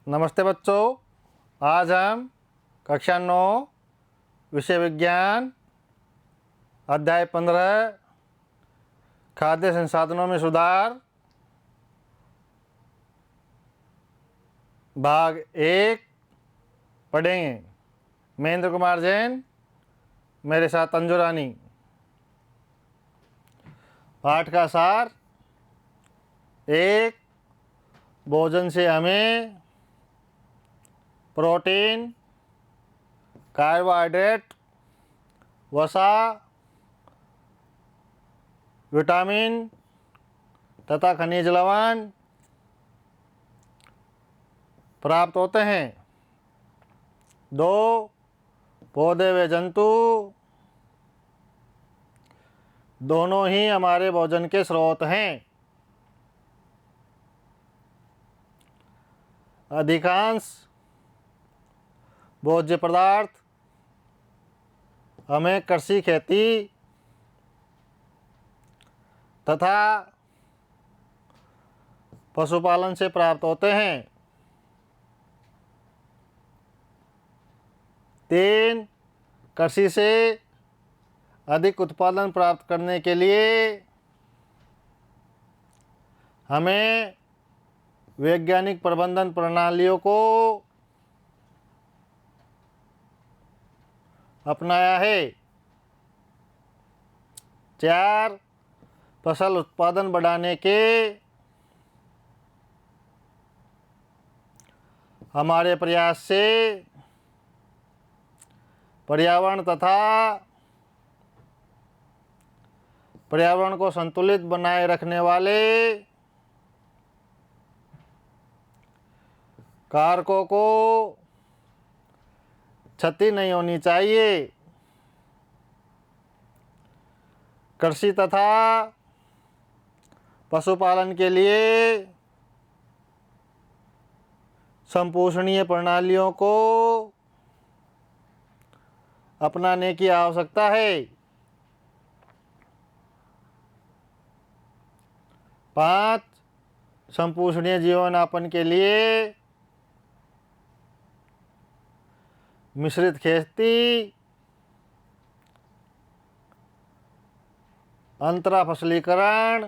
नमस्ते बच्चों। आज हम कक्षा 9 विषय विज्ञान अध्याय 15 खाद्य संसाधनों में सुधार भाग 1 पढ़ेंगे। महेंद्र कुमार जैन, मेरे साथ अंजू रानी। पाठ का सार। 1. भोजन से हमें प्रोटीन, कार्बोहाइड्रेट, वसा, विटामिन तथा खनिज लवण प्राप्त होते हैं। 2. पौधे व जंतु दोनों ही हमारे भोजन के स्रोत हैं। अधिकांश भोज्य पदार्थ हमें कृषि, खेती तथा पशुपालन से प्राप्त होते हैं। 3. कृषि से अधिक उत्पादन प्राप्त करने के लिए हमें वैज्ञानिक प्रबंधन प्रणालियों को अपनाया है। 4. फसल उत्पादन बढ़ाने के हमारे प्रयास से पर्यावरण तथा पर्यावरण को संतुलित बनाए रखने वाले कारकों को क्षति नहीं होनी चाहिए। कृषि तथा पशुपालन के लिए संपोषणीय प्रणालियों को अपनाने की आवश्यकता है। 5. संपोषणीय जीवन यापन के लिए मिश्रित खेती, अंतरा फसलीकरण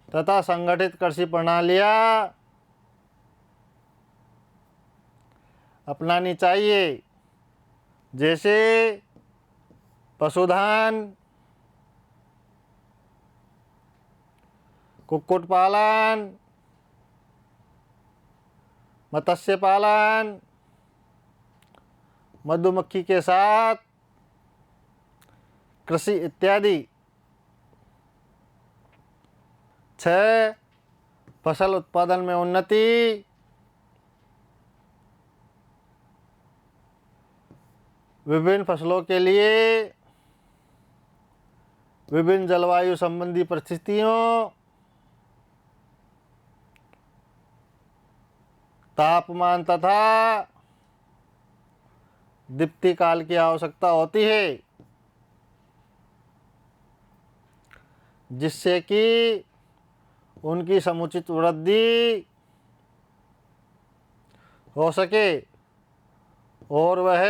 तथा संगठित कृषि प्रणालियाँ अपनानी चाहिए, जैसे पशुधन, कुक्कुट पालन, मत्स्य पालन, मधुमक्खी के साथ कृषि इत्यादि। 6. फसल उत्पादन में उन्नति। विभिन्न फसलों के लिए विभिन्न जलवायु संबंधी परिस्थितियों, तापमान तथा दीप्ति काल की आवश्यकता होती है, जिससे कि उनकी समुचित वृद्धि हो सके और वह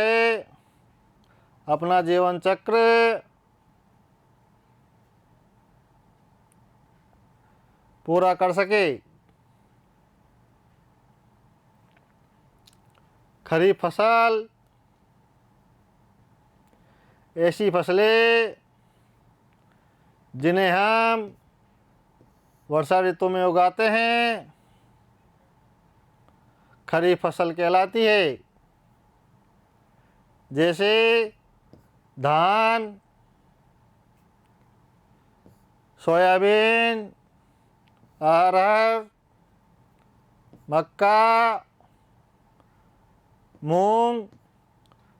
अपना जीवन चक्र पूरा कर सके। खरीफ फसल ऐसी फसलें जिन्हें हम वर्षा ऋतु में उगाते हैं, खरीफ फसल कहलाती है, जैसे धान, सोयाबीन, अरहर, मक्का, मूंग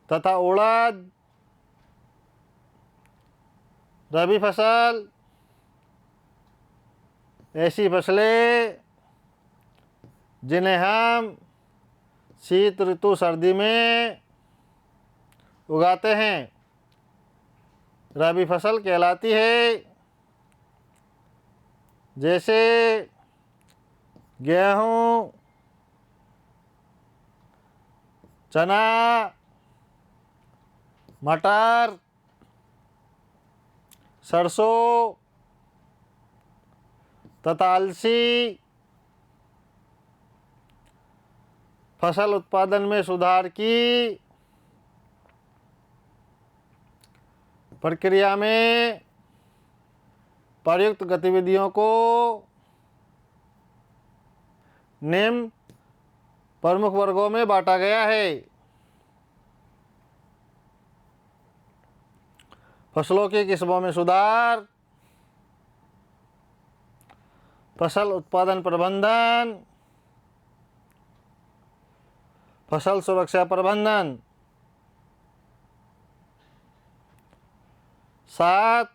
तथा उड़द। रबी फसल ऐसी फसलें जिन्हें हम शीत ऋतु, सर्दी में उगाते हैं, रबी फसल कहलाती है, जैसे गेहूँ, चना, मटर, सरसों तथा अलसी। फसल उत्पादन में सुधार की प्रक्रिया में प्रयुक्त गतिविधियों को निम्न प्रमुख वर्गों में बांटा गया है। फसलों की किस्मों में सुधार, फसल उत्पादन प्रबंधन, फसल सुरक्षा प्रबंधन। 7.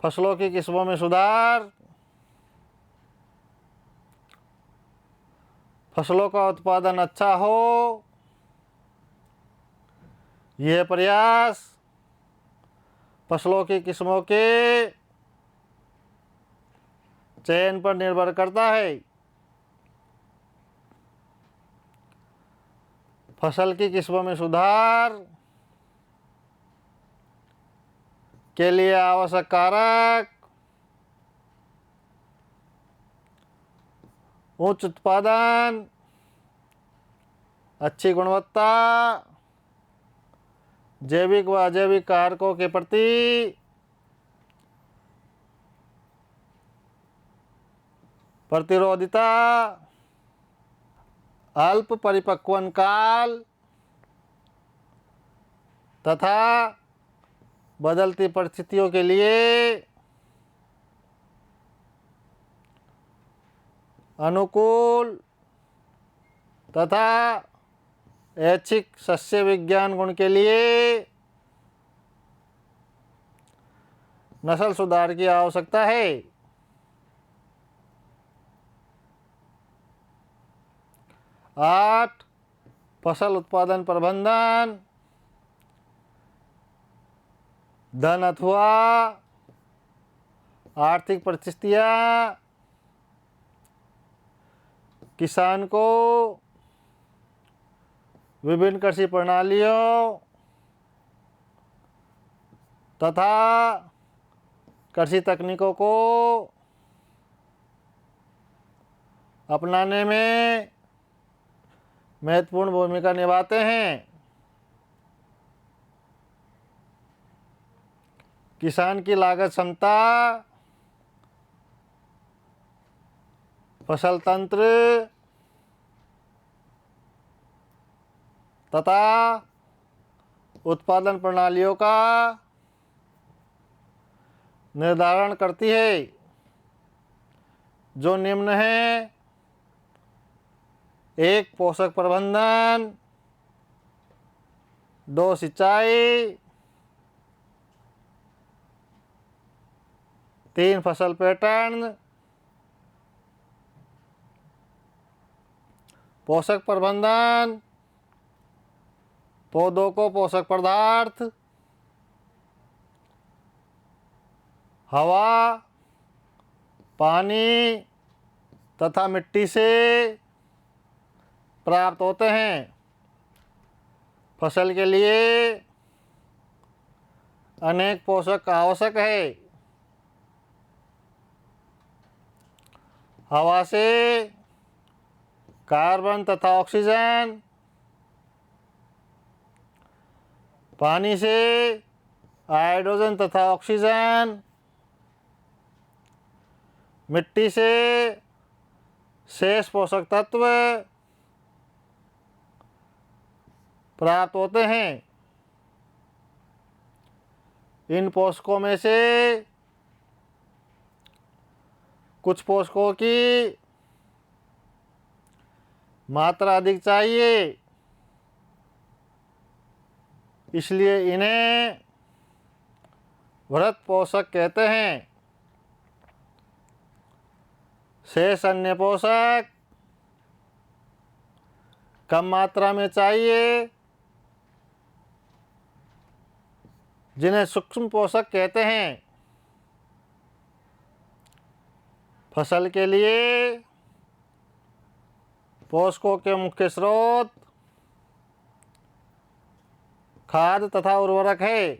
फसलों की किस्मों में सुधार, फसलों का उत्पादन अच्छा हो, यह प्रयास फसलों की किस्मों के चयन पर निर्भर करता है। फसल की किस्मों में सुधार के लिए आवश्यक कारक उच्च उत्पादन, अच्छी गुणवत्ता, जैविक व अजैविक कारकों के प्रति प्रतिरोधिता, अल्प परिपक्वन काल तथा बदलती परिस्थितियों के लिए अनुकूल तथा ऐच्छिक सस्य विज्ञान गुण के लिए नस्ल सुधार की आवश्यकता है। 8. फसल उत्पादन प्रबंधन धन अथवा आर्थिक परिस्थितियां किसान को विभिन्न कृषि प्रणालियों तथा कृषि तकनीकों को अपनाने में महत्वपूर्ण भूमिका निभाते हैं। किसान की लागत क्षमता, फसल तंत्र तथा उत्पादन प्रणालियों का निर्धारण करती है, जो निम्न है। 1. पोषक प्रबंधन, 2. सिंचाई, 3. फसल पैटर्न। पोषक प्रबंधन पौधों को पोषक पदार्थ, हवा, पानी तथा मिट्टी से प्राप्त होते हैं। फसल के लिए अनेक पोषक आवश्यक है। हवा से कार्बन तथा ऑक्सीजन, पानी से हाइड्रोजन तथा ऑक्सीजन, मिट्टी से शेष पोषक तत्व प्राप्त होते हैं। इन पोषकों में से कुछ पोषकों की मात्रा अधिक चाहिए, इसलिए इन्हें वृत्त पोषक कहते हैं। शेष अन्य पोषक कम मात्रा में चाहिए, जिन्हें सूक्ष्म पोषक कहते हैं। फसल के लिए पोषकों के मुख्य स्रोत खाद तथा उर्वरक है।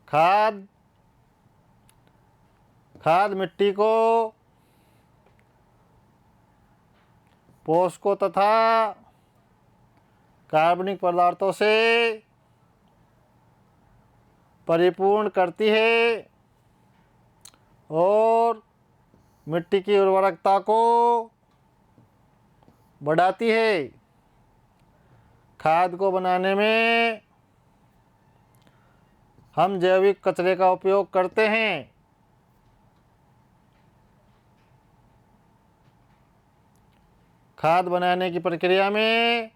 खाद खाद मिट्टी को पोषकों तथा कार्बनिक पदार्थों से परिपूर्ण करती है और मिट्टी की उर्वरकता को बढ़ाती है। खाद को बनाने में हम जैविक कचरे का उपयोग करते हैं। खाद बनाने की प्रक्रिया में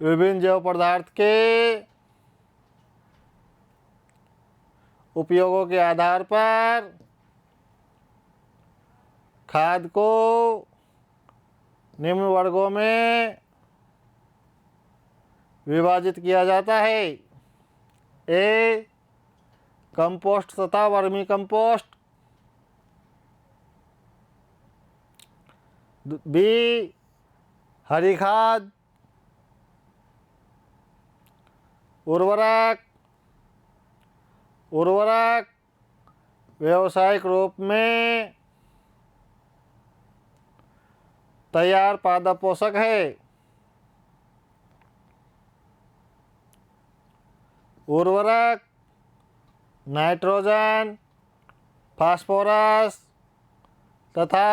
विभिन्न जैव पदार्थ के उपयोगों के आधार पर खाद को निम्न वर्गों में विभाजित किया जाता है। ए, कंपोस्ट तथा वर्मी कंपोस्ट। बी, हरी खाद। उर्वरक व्यावसायिक रूप में तैयार पादप पोषक है। उर्वरक नाइट्रोजन, फास्फोरस तथा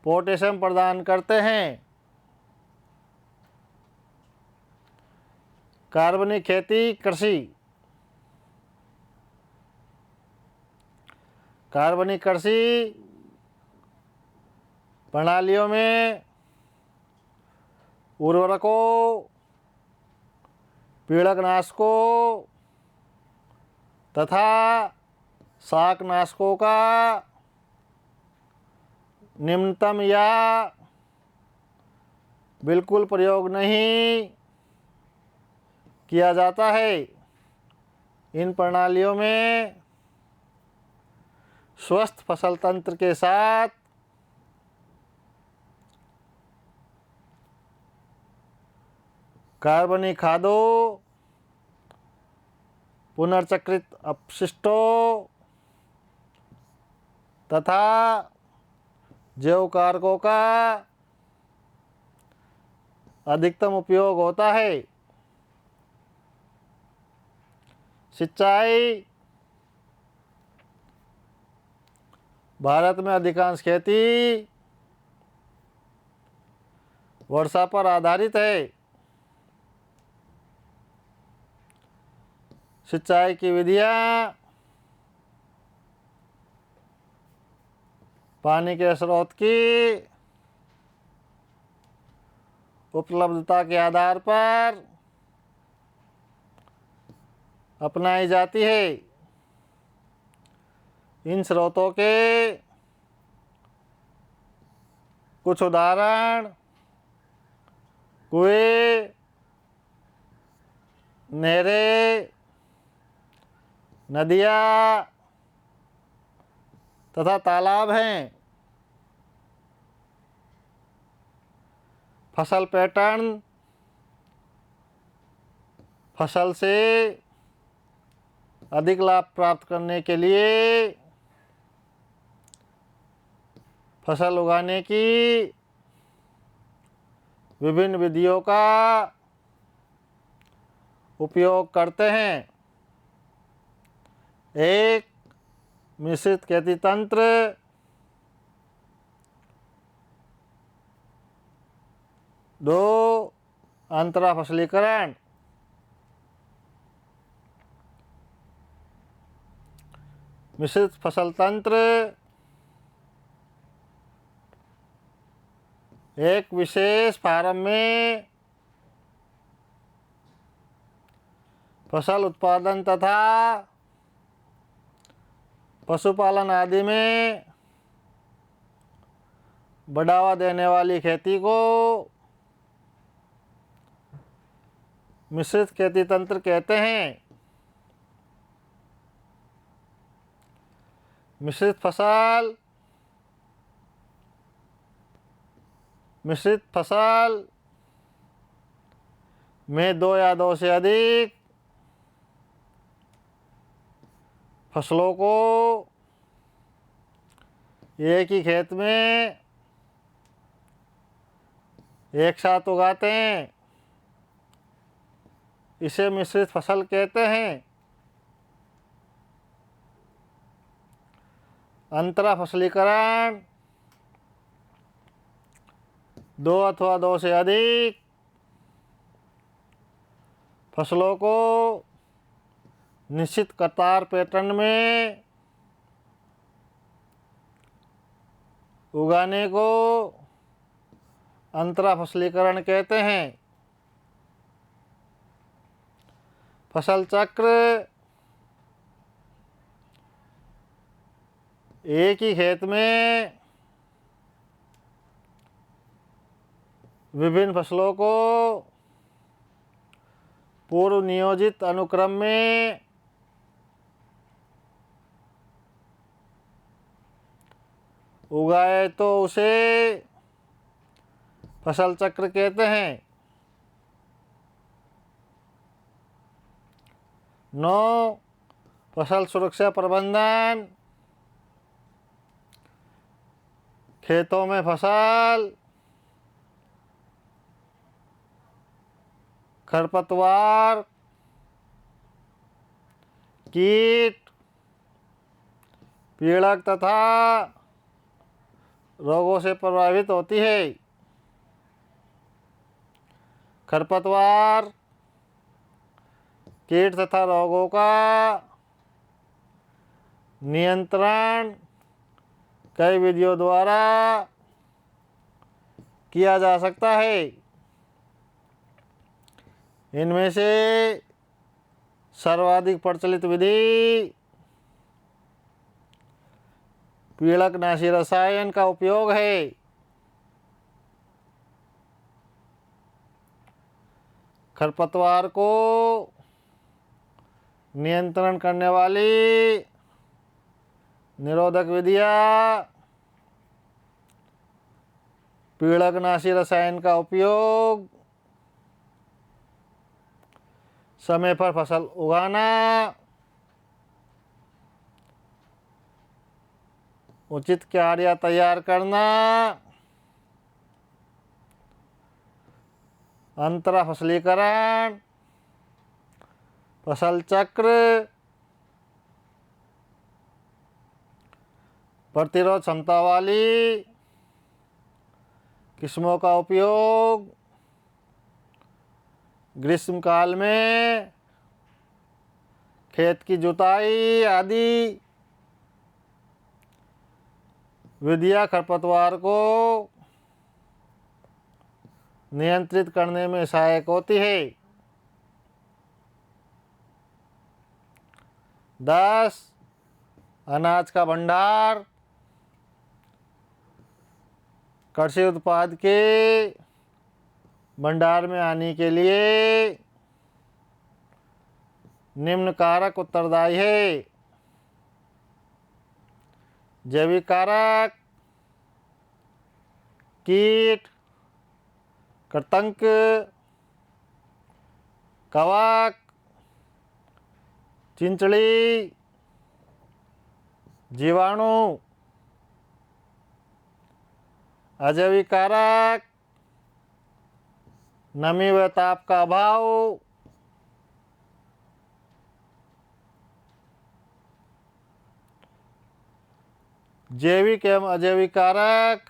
पोटेशियम प्रदान करते हैं। कार्बनिक खेती कृषि। कार्बनिक कृषि प्रणालियों में उर्वरकों, पीड़कनाशकों तथा शाकनाशकों का न्यूनतम या बिल्कुल प्रयोग नहीं किया जाता है। इन प्रणालियों में स्वस्थ फसल तंत्र के साथ कार्बनिक खादों, पुनर्चक्रित अपशिष्टों तथा जैव कारकों का अधिकतम उपयोग होता है। सिंचाई। भारत में अधिकांश खेती वर्षा पर आधारित है। सिंचाई की विधियाँ पानी के स्रोत की उपलब्धता के आधार पर अपनाई जाती है। इन स्रोतों के कुछ उदाहरण कुएं, नहरें, नदियाँ तथा तालाब हैं। फसल पैटर्न। फसल से अधिक लाभ प्राप्त करने के लिए फसल उगाने की विभिन्न विधियों का उपयोग करते हैं। एक, मिश्रित खेती तंत्र। दो, अंतरा फसलीकरण। मिश्रित फसल तंत्र एक विशेष फार्म में फसल उत्पादन तथा पशुपालन आदि में बढ़ावा देने वाली खेती को मिश्रित खेती तंत्र कहते हैं। मिश्रित फसल मिश्रित फसल में दो या दो से अधिक फसलों को एक ही खेत में एक साथ उगाते हैं, इसे मिश्रित फसल कहते हैं। अंतरा फसलीकरण दो अथवा दो से अधिक फसलों को निश्चित कतार पैटर्न में उगाने को अंतरा फसलीकरण कहते हैं। फसल चक्र एक ही खेत में विभिन्न फसलों को पूर्व नियोजित अनुक्रम में उगाए तो उसे फसल चक्र कहते हैं। 9 फसल सुरक्षा प्रबंधन खेतों में फसल, खरपतवार, कीट, पीड़क तथा रोगों से प्रभावित होती है। खरपतवार, कीट तथा रोगों का नियंत्रण कई विधियों द्वारा किया जा सकता है। इनमें से सर्वाधिक प्रचलित विधि पीड़कनाशी रसायन का उपयोग है। खरपतवार को नियंत्रण करने वाली निरोधक विधियाँ पीड़कनाशी रसायन का उपयोग, समय पर फसल उगाना, उचित क्यारियाँ तैयार करना, अंतरा फसलीकरण, फसल चक्र, प्रतिरोध क्षमता वाली किस्मों का उपयोग, ग्रीष्म काल में खेत की जुताई आदि विधियाँ खरपतवार को नियंत्रित करने में सहायक होती है। 10 अनाज का भंडार कृषि उत्पाद के भंडार में आने के लिए निम्न कारक उत्तरदायी है। जैविक कारक, कीट, कृंतक, कवक, चिंचड़ी, जीवाणु। अजैविक कारक, नमी व ताप का अभाव, जैविक एवं अजैविक कारक,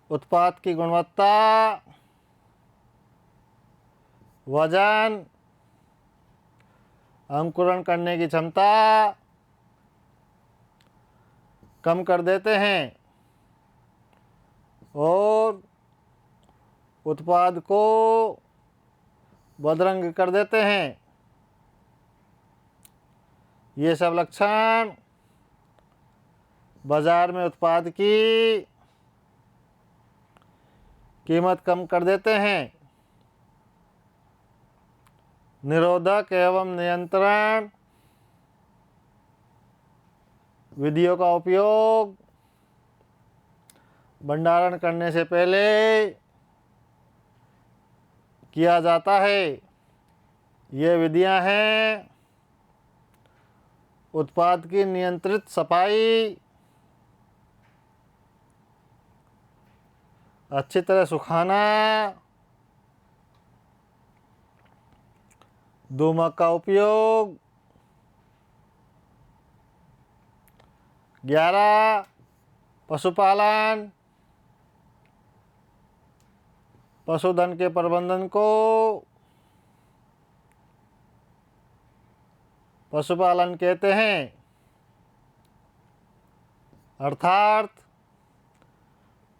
उत्पाद की गुणवत्ता, वजन, अंकुरण करने की क्षमता कम कर देते हैं और उत्पाद को बदरंग कर देते हैं। ये सब लक्षण बाजार में उत्पाद की कीमत कम कर देते हैं। निरोधक एवं नियंत्रण विधियों का उपयोग भंडारण करने से पहले किया जाता है। ये विधियां हैं उत्पाद की नियंत्रित सफाई, अच्छी तरह सुखाना, धूमक का उपयोग, 11 पशुपालन, पशुधन के प्रबंधन को पशुपालन कहते हैं, अर्थात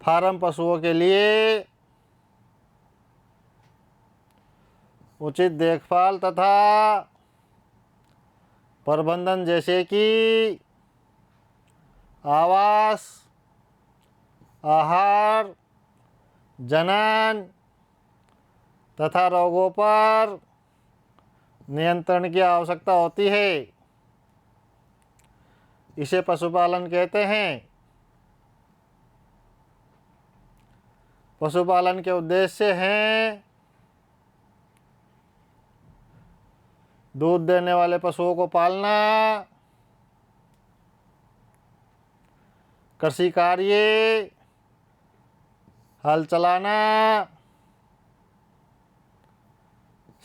फार्म पशुओं के लिए उचित देखभाल तथा प्रबंधन जैसे कि आवास, आहार, जनन तथा रोगों पर नियंत्रण की आवश्यकता होती है। इसे पशुपालन कहते हैं। पशुपालन के उद्देश्य हैं दूध देने वाले पशुओं को पालना, कृषि कार्य, हल चलाना,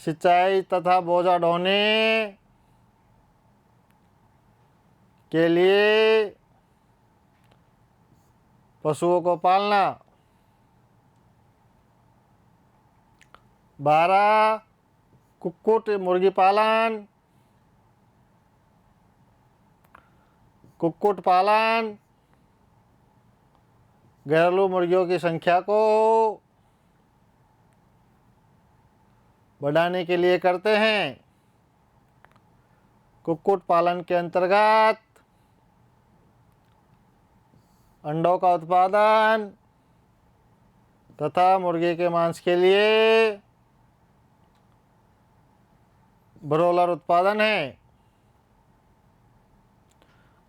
सिंचाई तथा बोझा ढोने के लिए पशुओं को पालना। 12 कुक्कुट मुर्गी पालन। कुक्कुट पालन घरेलू मुर्गियों की संख्या को बढ़ाने के लिए करते हैं। कुक्कुट पालन के अंतर्गत अंडों का उत्पादन तथा मुर्गी के मांस के लिए ब्रोलर उत्पादन है।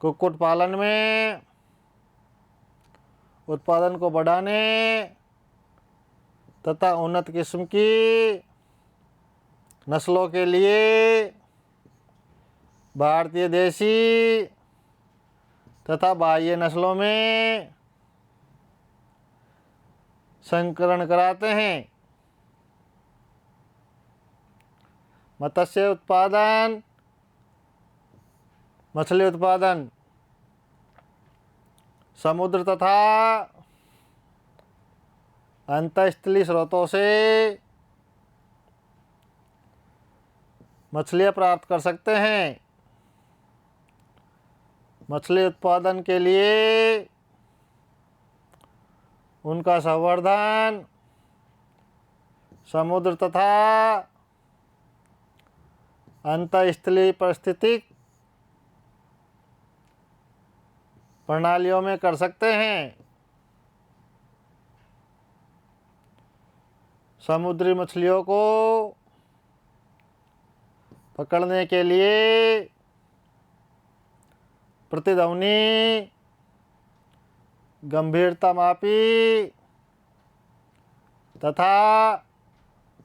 कुक्कुट पालन में उत्पादन को बढ़ाने तथा उन्नत किस्म की नस्लों के लिए भारतीय देशी तथा बाह्य नस्लों में संकरण कराते हैं। मत्स्य उत्पादन, मछली उत्पादन समुद्र तथा अंतःस्थलीय स्रोतों से मछलियाँ प्राप्त कर सकते हैं। मछली उत्पादन के लिए उनका संवर्धन समुद्र तथा अंतःस्थलीय पारिस्थितिक प्रणालियों में कर सकते हैं। समुद्री मछलियों को पकड़ने के लिए प्रतिध्वनि गंभीरता मापी तथा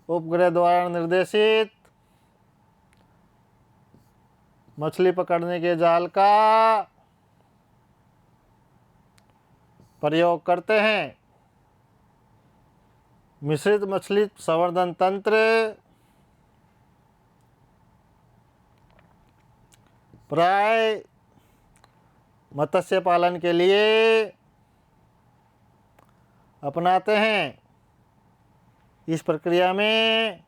उपग्रह द्वारा निर्देशित मछली पकड़ने के जाल का प्रयोग करते हैं। मिश्रित मछली संवर्धन तंत्र प्राय मत्स्य पालन के लिए अपनाते हैं। इस प्रक्रिया में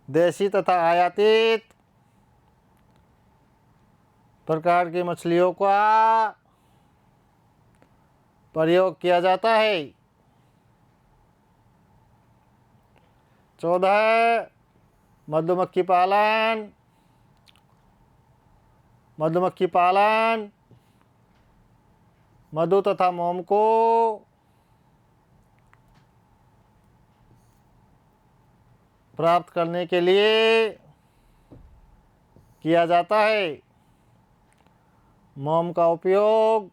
देशी तथा आयातित प्रकार की मछलियों का प्रयोग किया जाता है। 14 मधुमक्खी पालन। मधुमक्खी पालन मधु तथा मोम को प्राप्त करने के लिए किया जाता है। मोम का उपयोग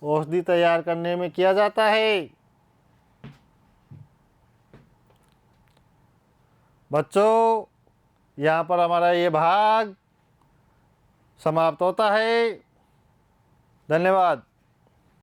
औषधि तैयार करने में किया जाता है। बच्चों, यहाँ पर हमारा ये भाग समाप्त होता है। धन्यवाद।